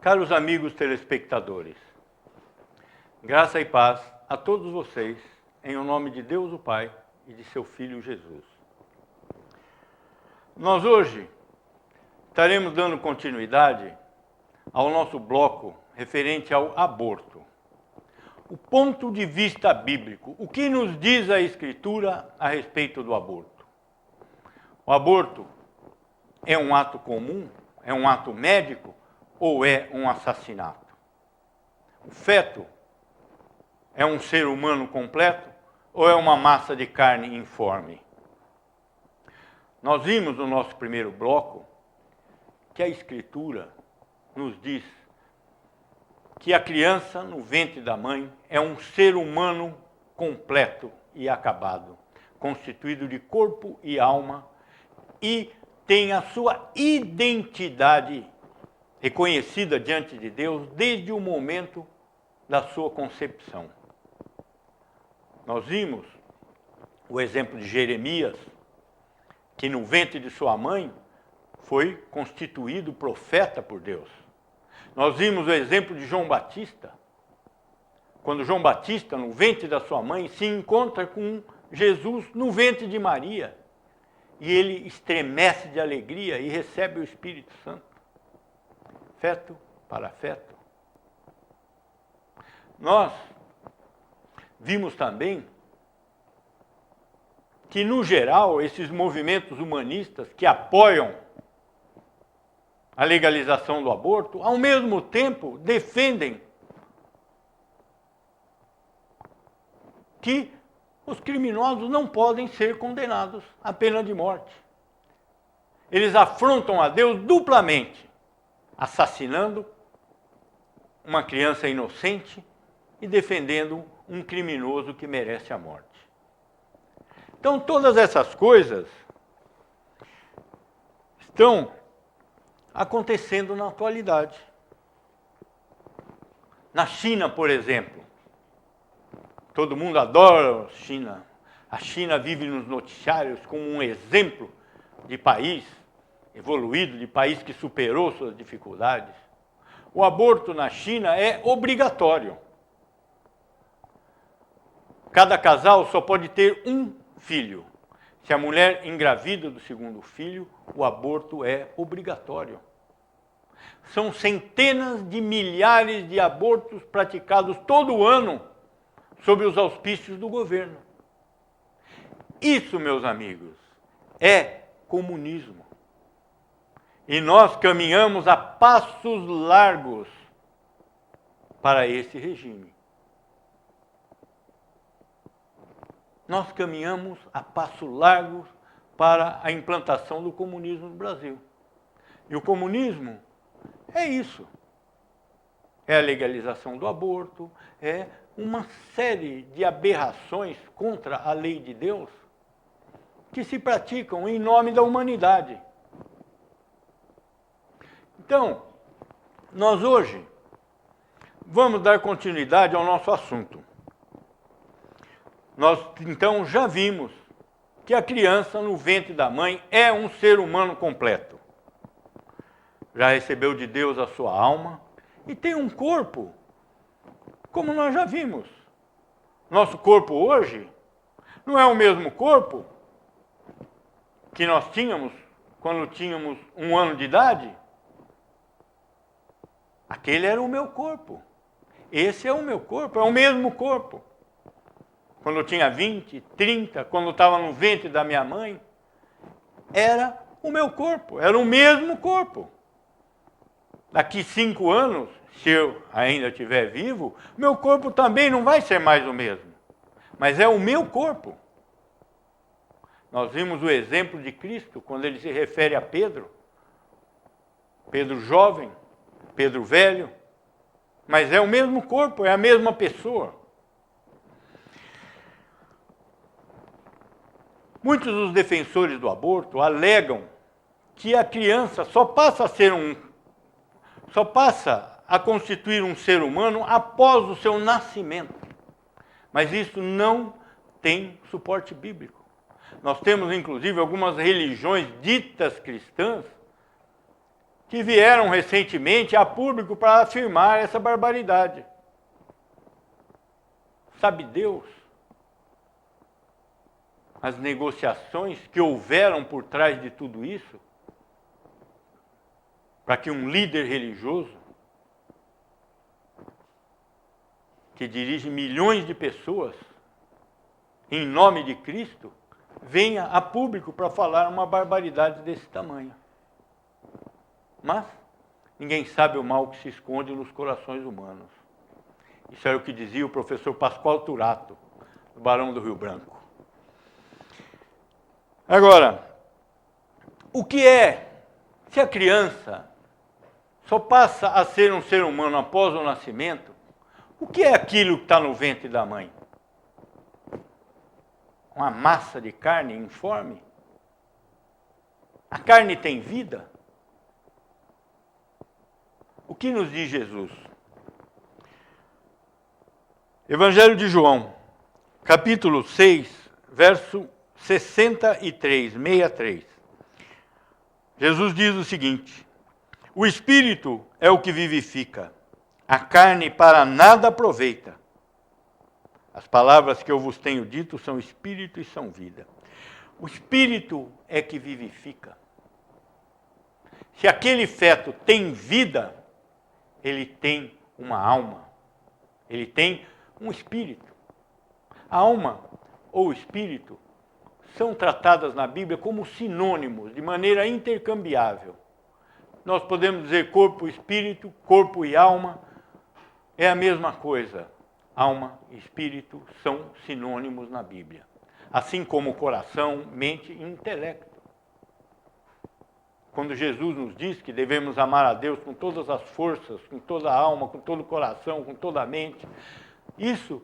Caros amigos telespectadores, graça e paz a todos vocês, em o nome de Deus o Pai e de seu Filho Jesus. Nós hoje estaremos dando continuidade ao nosso bloco referente ao aborto. O ponto de vista bíblico, o que nos diz a Escritura a respeito do aborto? O aborto é um ato comum? É um ato médico? Ou é um assassinato? O feto é um ser humano completo ou é uma massa de carne informe? Nós vimos no nosso primeiro bloco que a Escritura nos diz que a criança no ventre da mãe é um ser humano completo e acabado, constituído de corpo e alma e tem a sua identidade reconhecida diante de Deus desde o momento da sua concepção. Nós vimos o exemplo de Jeremias, que no ventre de sua mãe foi constituído profeta por Deus. Nós vimos o exemplo de João Batista, quando João Batista, no ventre da sua mãe, se encontra com Jesus no ventre de Maria, e ele estremece de alegria e recebe o Espírito Santo. Feto para feto. Nós vimos também que, no geral, esses movimentos humanistas que apoiam a legalização do aborto, ao mesmo tempo defendem que os criminosos não podem ser condenados à pena de morte. Eles afrontam a Deus duplamente, assassinando uma criança inocente e defendendo um criminoso que merece a morte. Então, todas essas coisas estão acontecendo na atualidade. Na China, por exemplo, todo mundo adora a China. A China vive nos noticiários como um exemplo de país evoluído, de país que superou suas dificuldades. O aborto na China é obrigatório. Cada casal só pode ter um filho. Se a mulher engravida do segundo filho, o aborto é obrigatório. São centenas de milhares de abortos praticados todo ano sob os auspícios do governo. Isso, meus amigos, é comunismo. E nós caminhamos a passos largos para esse regime. Nós caminhamos a passos largos para a implantação do comunismo no Brasil. E o comunismo é isso. É a legalização do aborto, é uma série de aberrações contra a lei de Deus que se praticam em nome da humanidade. Então, nós hoje vamos dar continuidade ao nosso assunto. Nós, então, já vimos que a criança no ventre da mãe é um ser humano completo. Já recebeu de Deus a sua alma e tem um corpo, como nós já vimos. Nosso corpo hoje não é o mesmo corpo que nós tínhamos quando tínhamos 1 ano de idade. Aquele era o meu corpo. Esse é o meu corpo, é o mesmo corpo. Quando eu tinha 20, 30, quando eu estava no ventre da minha mãe, era o meu corpo, era o mesmo corpo. Daqui 5 anos, se eu ainda estiver vivo, meu corpo também não vai ser mais o mesmo. Mas é o meu corpo. Nós vimos o exemplo de Cristo, quando ele se refere a Pedro. Pedro jovem, Pedro velho, mas é o mesmo corpo, é a mesma pessoa. Muitos dos defensores do aborto alegam que a criança só passa a constituir um ser humano após o seu nascimento. Mas isso não tem suporte bíblico. Nós temos, inclusive, algumas religiões ditas cristãs que vieram recentemente a público para afirmar essa barbaridade. Sabe Deus as negociações que houveram por trás de tudo isso? Para que um líder religioso, que dirige milhões de pessoas, em nome de Cristo, venha a público para falar uma barbaridade desse tamanho. Mas ninguém sabe o mal que se esconde nos corações humanos. Isso era o que dizia o professor Pascoal Turato, do Barão do Rio Branco. Agora, o que é, se a criança só passa a ser um ser humano após o nascimento, o que é aquilo que está no ventre da mãe? Uma massa de carne informe? A carne tem vida? O que nos diz Jesus? Evangelho de João, capítulo 6, verso 63. Jesus diz o seguinte: o Espírito é o que vivifica, a carne para nada aproveita. As palavras que eu vos tenho dito são Espírito e são vida. O Espírito é que vivifica. Se aquele feto tem vida, ele tem uma alma, ele tem um espírito. A alma ou espírito são tratadas na Bíblia como sinônimos, de maneira intercambiável. Nós podemos dizer corpo e espírito, corpo e alma, é a mesma coisa. Alma e espírito são sinônimos na Bíblia. Assim como coração, mente e intelecto. Quando Jesus nos diz que devemos amar a Deus com todas as forças, com toda a alma, com todo o coração, com toda a mente, isso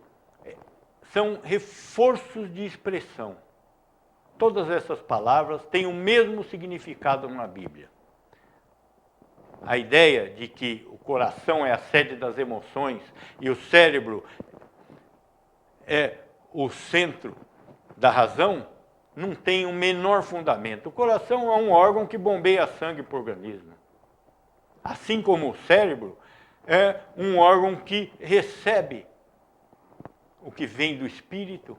são reforços de expressão. Todas essas palavras têm o mesmo significado na Bíblia. A ideia de que o coração é a sede das emoções e o cérebro é o centro da razão, não tem o menor fundamento. O coração é um órgão que bombeia sangue para o organismo. Assim como o cérebro é um órgão que recebe o que vem do espírito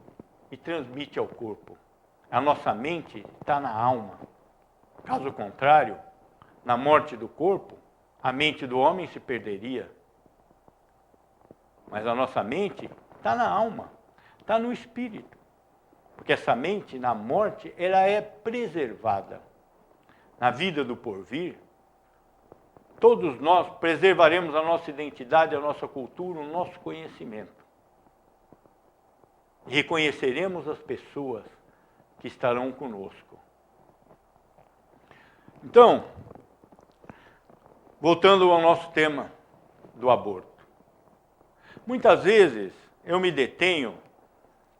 e transmite ao corpo. A nossa mente está na alma. Caso contrário, na morte do corpo, a mente do homem se perderia. Mas a nossa mente está na alma, está no espírito. Porque essa mente, na morte, ela é preservada. Na vida do porvir, todos nós preservaremos a nossa identidade, a nossa cultura, o nosso conhecimento. E reconheceremos as pessoas que estarão conosco. Então, voltando ao nosso tema do aborto. Muitas vezes eu me detenho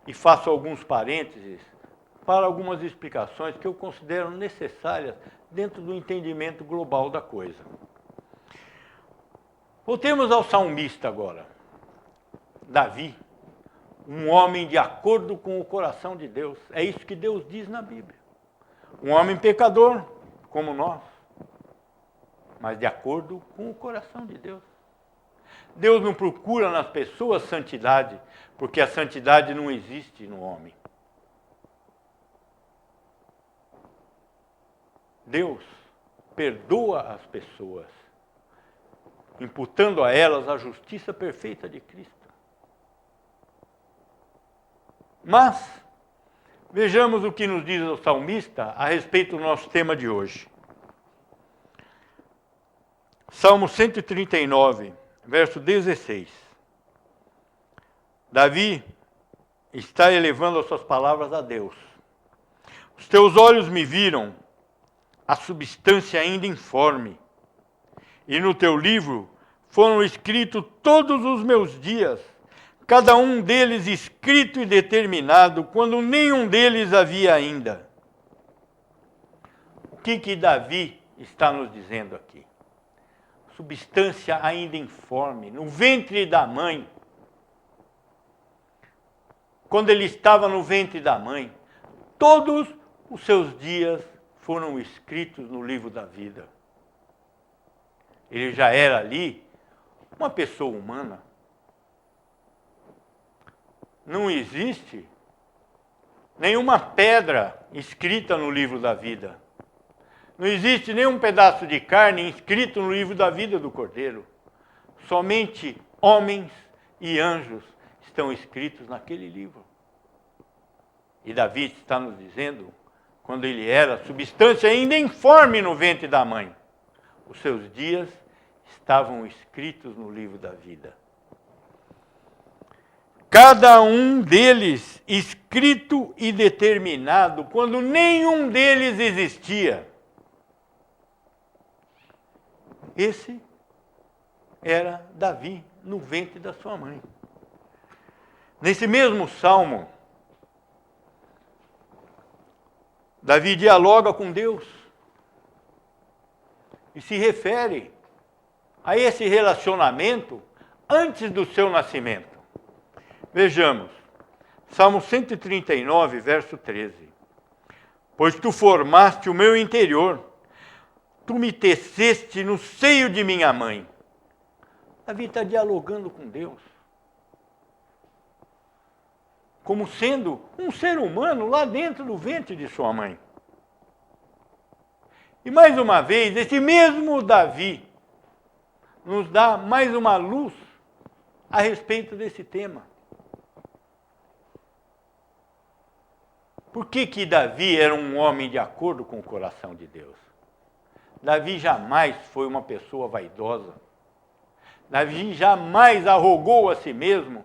e faço alguns parênteses para algumas explicações que eu considero necessárias dentro do entendimento global da coisa. Voltemos ao salmista agora. Davi, um homem de acordo com o coração de Deus. É isso que Deus diz na Bíblia. Um homem pecador, como nós, mas de acordo com o coração de Deus. Deus não procura nas pessoas santidade, porque a santidade não existe no homem. Deus perdoa as pessoas, imputando a elas a justiça perfeita de Cristo. Mas, vejamos o que nos diz o salmista a respeito do nosso tema de hoje. Salmo 139, verso 16. Davi está elevando as suas palavras a Deus. Os teus olhos me viram, a substância ainda informe, e no teu livro foram escritos todos os meus dias, cada um deles escrito e determinado, quando nenhum deles havia ainda. O que Davi está nos dizendo aqui? Substância ainda informe, no ventre da mãe. Quando ele estava no ventre da mãe, todos os seus dias foram escritos no livro da vida. ele já era ali uma pessoa humana. Não existe nenhuma pedra escrita no livro da vida. Não existe nenhum pedaço de carne inscrito no livro da vida do Cordeiro. Somente homens e anjos estão escritos naquele livro. E Davi está nos dizendo, quando ele era substância ainda informe no ventre da mãe, os seus dias estavam escritos no livro da vida. Cada um deles escrito e determinado, quando nenhum deles existia. Esse era Davi no ventre da sua mãe. Nesse mesmo salmo, Davi dialoga com Deus e se refere a esse relacionamento antes do seu nascimento. Vejamos, Salmo 139, verso 13. Pois tu formaste o meu interior, tu me teceste no seio de minha mãe. Davi está dialogando com Deus, como sendo um ser humano lá dentro do ventre de sua mãe. E mais uma vez, esse mesmo Davi nos dá mais uma luz a respeito desse tema. Por que Davi era um homem de acordo com o coração de Deus? Davi jamais foi uma pessoa vaidosa. Davi jamais arrogou a si mesmo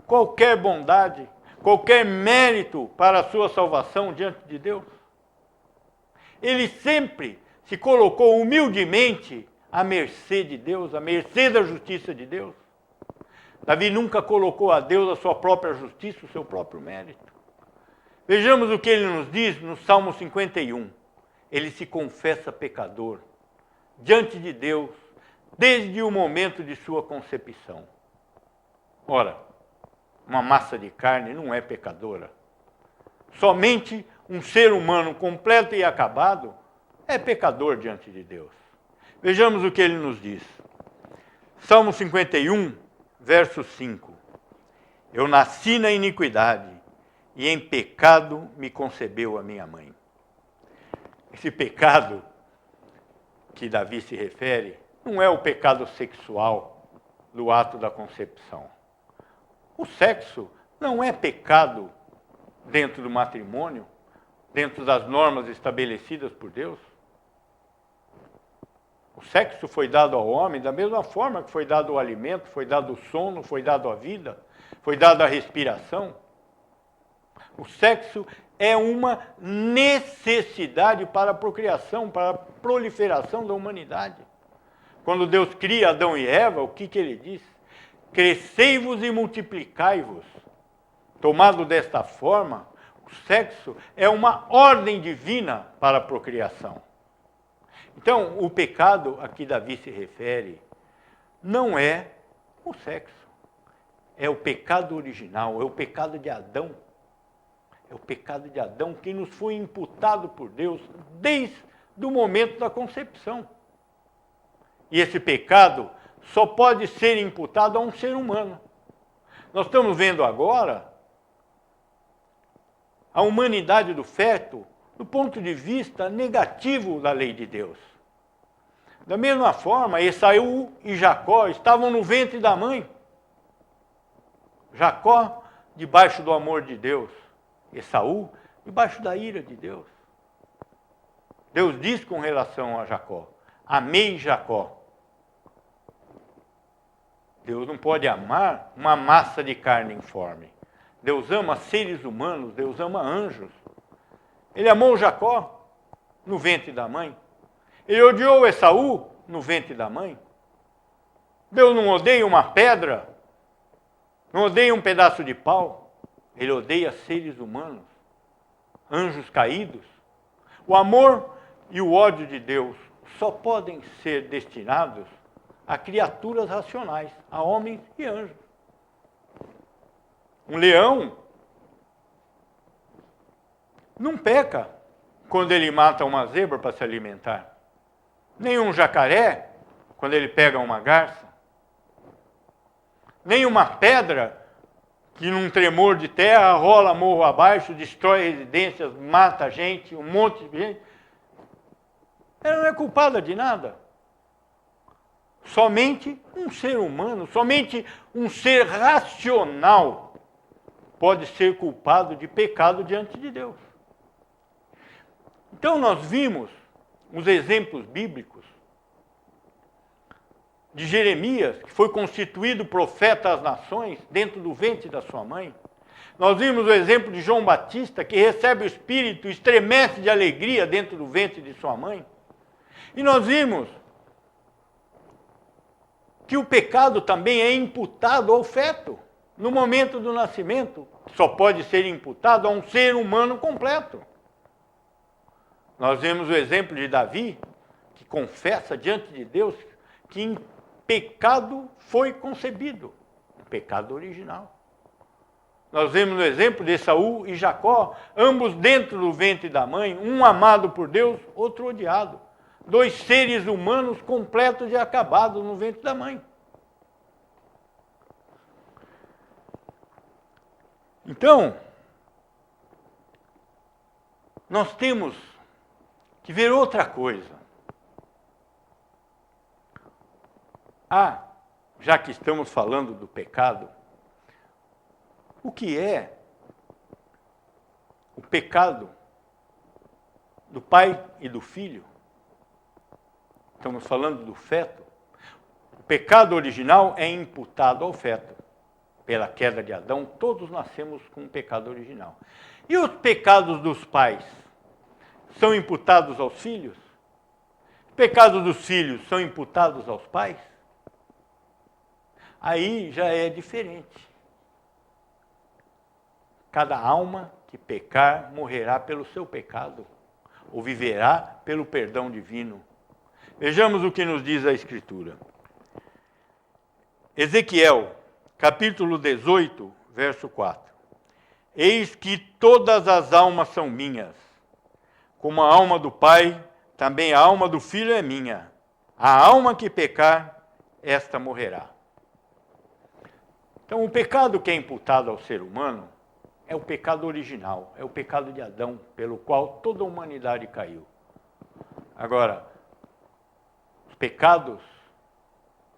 qualquer bondade, qualquer mérito para a sua salvação diante de Deus. Ele sempre se colocou humildemente à mercê de Deus, à mercê da justiça de Deus. Davi nunca colocou a Deus a sua própria justiça, o seu próprio mérito. Vejamos o que ele nos diz no Salmo 51. Ele se confessa pecador diante de Deus desde o momento de sua concepção. Ora, uma massa de carne não é pecadora. Somente um ser humano completo e acabado é pecador diante de Deus. Vejamos o que ele nos diz. Salmo 51, verso 5. Eu nasci na iniquidade, e em pecado me concebeu a minha mãe. Esse pecado que Davi se refere não é o pecado sexual do ato da concepção. O sexo não é pecado dentro do matrimônio, dentro das normas estabelecidas por Deus. O sexo foi dado ao homem da mesma forma que foi dado o alimento, foi dado o sono, foi dado a vida, foi dado a respiração. O sexo é uma necessidade para a procriação, para a proliferação da humanidade. Quando Deus cria Adão e Eva, o que ele diz? Crescei-vos e multiplicai-vos. Tomado desta forma, o sexo é uma ordem divina para a procriação. Então, o pecado a que Davi se refere não é o sexo. É o pecado original, é o pecado de Adão. É o pecado de Adão que nos foi imputado por Deus desde o momento da concepção. E esse pecado só pode ser imputado a um ser humano. Nós estamos vendo agora a humanidade do feto do ponto de vista negativo da lei de Deus. Da mesma forma, Esaú e Jacó estavam no ventre da mãe. Jacó debaixo do amor de Deus. Esaú debaixo da ira de Deus. Deus diz com relação a Jacó: amei Jacó. Deus não pode amar uma massa de carne informe. Deus ama seres humanos, Deus ama anjos. Ele amou Jacó no ventre da mãe. Ele odiou Esaú no ventre da mãe. Deus não odeia uma pedra, não odeia um pedaço de pau. Ele odeia seres humanos, anjos caídos. O amor e o ódio de Deus só podem ser destinados a criaturas racionais, a homens e anjos. Um leão não peca quando ele mata uma zebra para se alimentar. Nem um jacaré quando ele pega uma garça. Nem uma pedra que num tremor de terra rola morro abaixo, destrói residências, mata gente, um monte de gente. Ela não é culpada de nada. Somente um ser humano, somente um ser racional pode ser culpado de pecado diante de Deus. Então nós vimos os exemplos bíblicos de Jeremias, que foi constituído profeta às nações dentro do ventre da sua mãe. Nós vimos o exemplo de João Batista, que recebe o Espírito, estremece de alegria dentro do ventre de sua mãe. E nós vimos que o pecado também é imputado ao feto, no momento do nascimento. Só pode ser imputado a um ser humano completo. Nós vemos o exemplo de Davi, que confessa diante de Deus que em pecado foi concebido, pecado original. Nós vemos o exemplo de Esaú e Jacó, ambos dentro do ventre da mãe, um amado por Deus, outro odiado. Dois seres humanos completos e acabados no ventre da mãe. Então, nós temos que ver outra coisa. Já que estamos falando do pecado, o que é o pecado do pai e do filho? Estamos falando do feto. O pecado original é imputado ao feto. Pela queda de Adão, todos nascemos com um pecado original. E os pecados dos pais são imputados aos filhos? Os pecados dos filhos são imputados aos pais? Aí já é diferente. Cada alma que pecar morrerá pelo seu pecado, ou viverá pelo perdão divino. Vejamos o que nos diz a Escritura. Ezequiel, capítulo 18, verso 4. Eis que todas as almas são minhas, como a alma do Pai, também a alma do Filho é minha. A alma que pecar, esta morrerá. Então, o pecado que é imputado ao ser humano é o pecado original, é o pecado de Adão, pelo qual toda a humanidade caiu. Agora, os pecados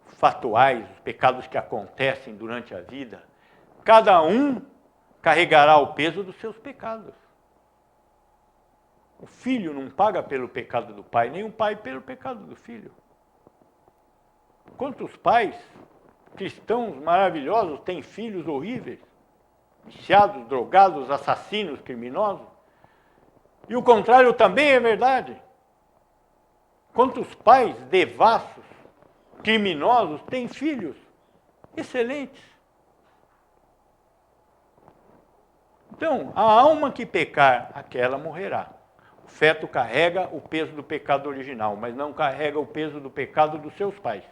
fatuais, os pecados que acontecem durante a vida, cada um carregará o peso dos seus pecados. O filho não paga pelo pecado do pai, nem o pai pelo pecado do filho. Quantos pais cristãos maravilhosos têm filhos horríveis, viciados, drogados, assassinos, criminosos? E o contrário também é verdade. Quantos pais devassos, criminosos, têm filhos excelentes? Então, a alma que pecar, aquela morrerá. O feto carrega o peso do pecado original, mas não carrega o peso do pecado dos seus pais.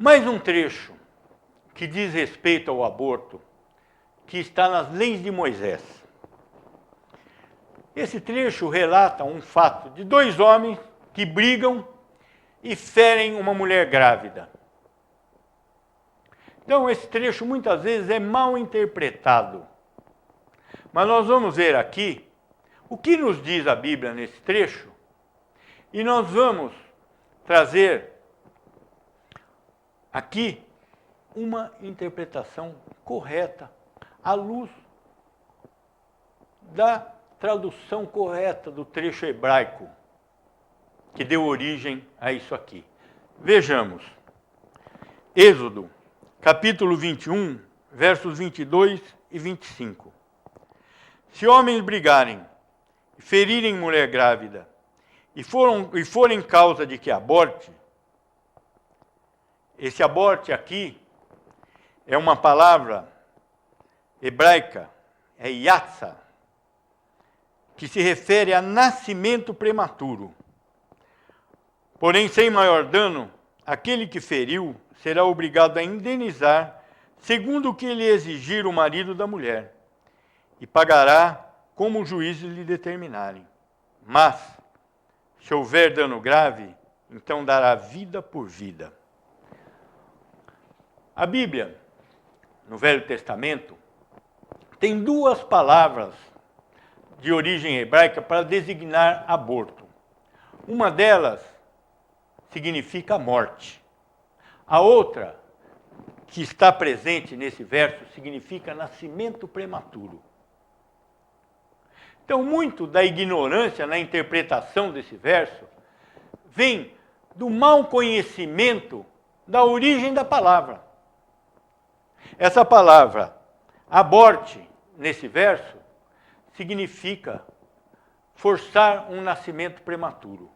Mais um trecho que diz respeito ao aborto, que está nas leis de Moisés. Esse trecho relata um fato de dois homens que brigam e ferem uma mulher grávida. Então, esse trecho muitas vezes é mal interpretado. Mas nós vamos ver aqui o que nos diz a Bíblia nesse trecho, e nós vamos trazer aqui uma interpretação correta, à luz da tradução correta do trecho hebraico, que deu origem a isso aqui. Vejamos. Êxodo, capítulo 21, versos 22 e 25. Se homens brigarem e ferirem mulher grávida e forem causa de que aborte, esse aborte aqui é uma palavra hebraica, é yatsa, que se refere a nascimento prematuro. Porém, sem maior dano, aquele que feriu será obrigado a indenizar, segundo o que lhe exigir o marido da mulher, e pagará como os juízes lhe determinarem. Mas, Se houver dano grave, então dará vida por vida. A Bíblia, no Velho Testamento, tem duas palavras de origem hebraica para designar aborto. Uma delas significa morte. A outra, que está presente nesse verso, significa nascimento prematuro. Então, muito da ignorância na interpretação desse verso vem do mau conhecimento da origem da palavra. Essa palavra, aborte, nesse verso, significa forçar um nascimento prematuro.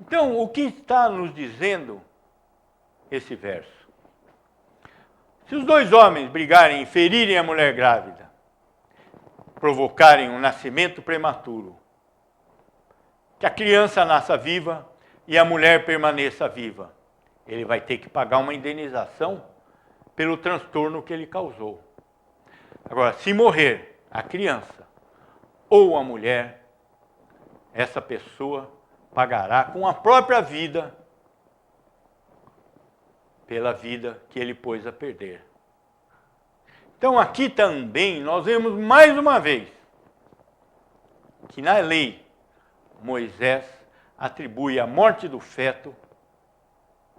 Então, o que está nos dizendo esse verso? Se os dois homens brigarem e ferirem a mulher grávida, provocarem um nascimento prematuro, que a criança nasça viva e a mulher permaneça viva, ele vai ter que pagar uma indenização pelo transtorno que ele causou. Agora, se morrer a criança ou a mulher, essa pessoa pagará com a própria vida pela vida que ele pôs a perder. Então, aqui também nós vemos mais uma vez que na lei Moisés atribui à morte do feto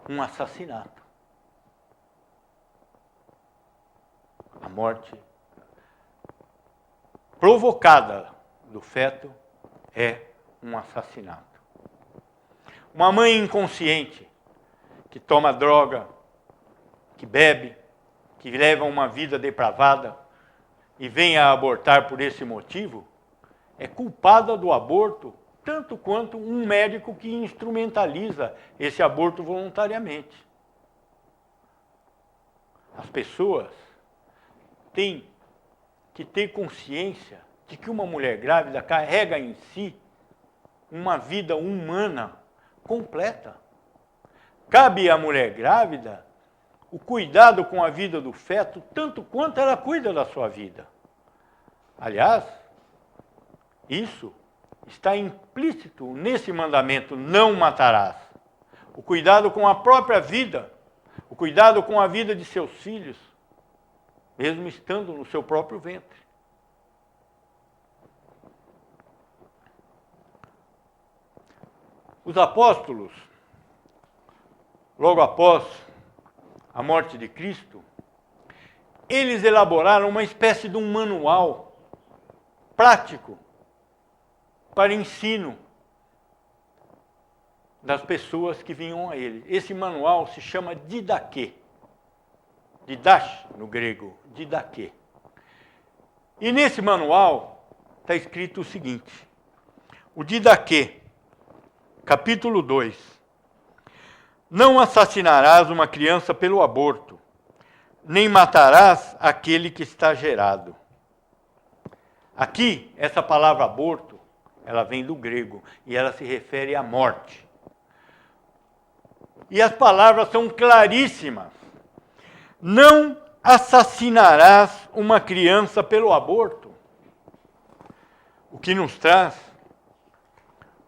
um assassinato. A morte provocada do feto é um assassinato. Uma mãe inconsciente que toma droga, que bebe, que leva uma vida depravada e vem a abortar por esse motivo, é culpada do aborto tanto quanto um médico que instrumentaliza esse aborto voluntariamente. As pessoas têm que ter consciência de que uma mulher grávida carrega em si uma vida humana completa. Cabe à mulher grávida o cuidado com a vida do feto, tanto quanto ela cuida da sua vida. Aliás, isso está implícito nesse mandamento, não matarás. O cuidado com a própria vida, o cuidado com a vida de seus filhos, mesmo estando no seu próprio ventre. Os apóstolos, logo após a morte de Cristo, eles elaboraram uma espécie de um manual prático para ensino das pessoas que vinham a ele. Esse manual se chama Didaquê. Didache, no grego, Didaquê. E nesse manual está escrito o seguinte: o Didaquê, capítulo 2. Não assassinarás uma criança pelo aborto, nem matarás aquele que está gerado. Aqui, essa palavra aborto, ela vem do grego e ela se refere à morte. E as palavras são claríssimas. Não assassinarás uma criança pelo aborto. O que nos traz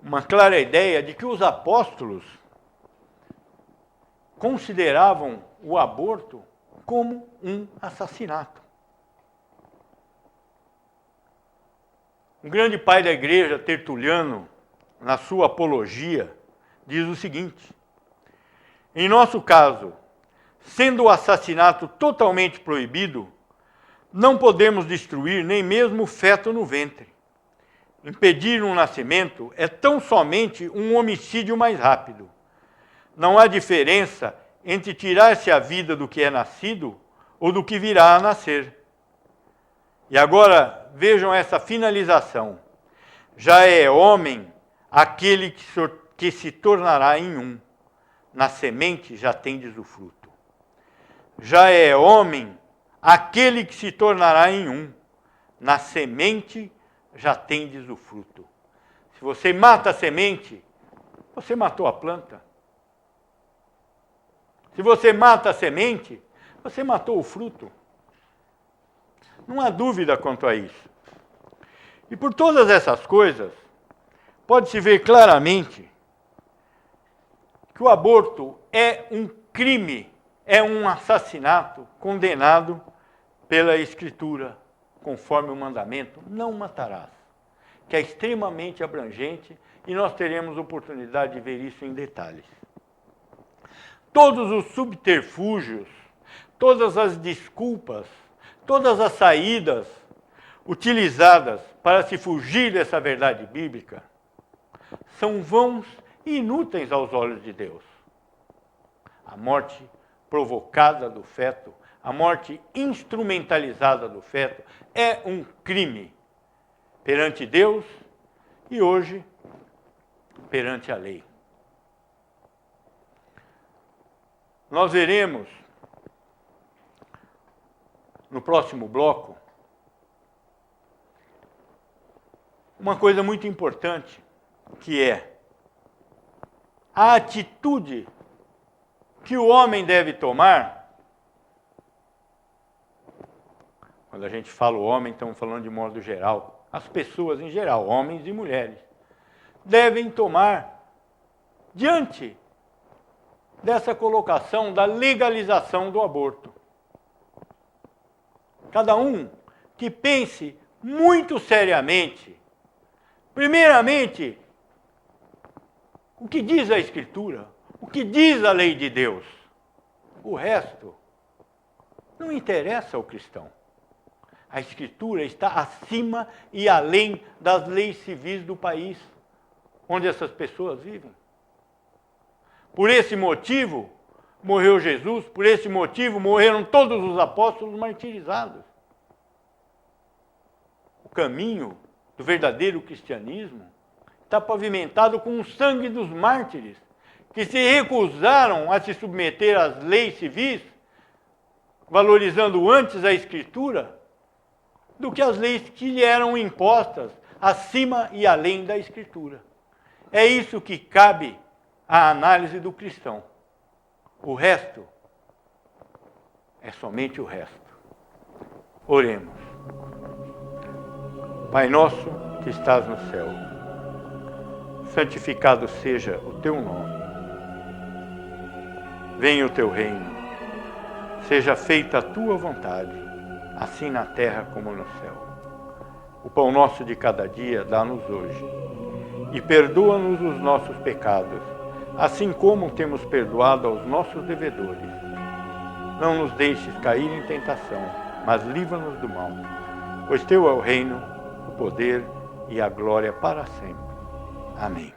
uma clara ideia de que os apóstolos consideravam o aborto como um assassinato. Um grande pai da igreja, Tertuliano, na sua apologia, diz o seguinte: em nosso caso, sendo o assassinato totalmente proibido, não podemos destruir nem mesmo o feto no ventre. Impedir um nascimento é tão somente um homicídio mais rápido. Não há diferença entre tirar-se a vida do que é nascido ou do que virá a nascer. E agora, vejam essa finalização. Já é homem aquele que se tornará em um. Na semente já tendes o fruto. Já é homem aquele que se tornará em um. Na semente já tendes o fruto. Se você mata a semente, você matou a planta. Se você mata a semente, você matou o fruto. Não há dúvida quanto a isso. E por todas essas coisas, pode-se ver claramente que o aborto é um crime, é um assassinato condenado pela Escritura, conforme o mandamento, não matarás, que é extremamente abrangente e nós teremos oportunidade de ver isso em detalhes. Todos os subterfúgios, todas as desculpas, todas as saídas utilizadas para se fugir dessa verdade bíblica são vãos e inúteis aos olhos de Deus. A morte provocada do feto, a morte instrumentalizada do feto é um crime perante Deus e hoje perante a lei. Nós veremos no próximo bloco uma coisa muito importante, que é a atitude que o homem deve tomar. Quando a gente fala o homem, estamos falando de modo geral. As pessoas em geral, homens e mulheres, devem tomar diante dessa colocação da legalização do aborto. Cada um que pense muito seriamente, primeiramente, o que diz a Escritura, o que diz a lei de Deus. O resto não interessa ao cristão. A Escritura está acima e além das leis civis do país onde essas pessoas vivem. Por esse motivo morreu Jesus, por esse motivo morreram todos os apóstolos martirizados. O caminho do verdadeiro cristianismo está pavimentado com o sangue dos mártires, que se recusaram a se submeter às leis civis, valorizando antes a Escritura do que as leis que lhe eram impostas acima e além da Escritura. É isso que cabe à análise do cristão. O resto é somente o resto. Oremos. Pai nosso que estás no céu, santificado seja o teu nome. Venha o teu reino. Seja feita a tua vontade, assim na terra como no céu. O pão nosso de cada dia dá-nos hoje. E perdoa-nos os nossos pecados, assim como temos perdoado aos nossos devedores. Não nos deixes cair em tentação, mas livra-nos do mal. Pois teu é o reino, o poder e a glória para sempre. Amém.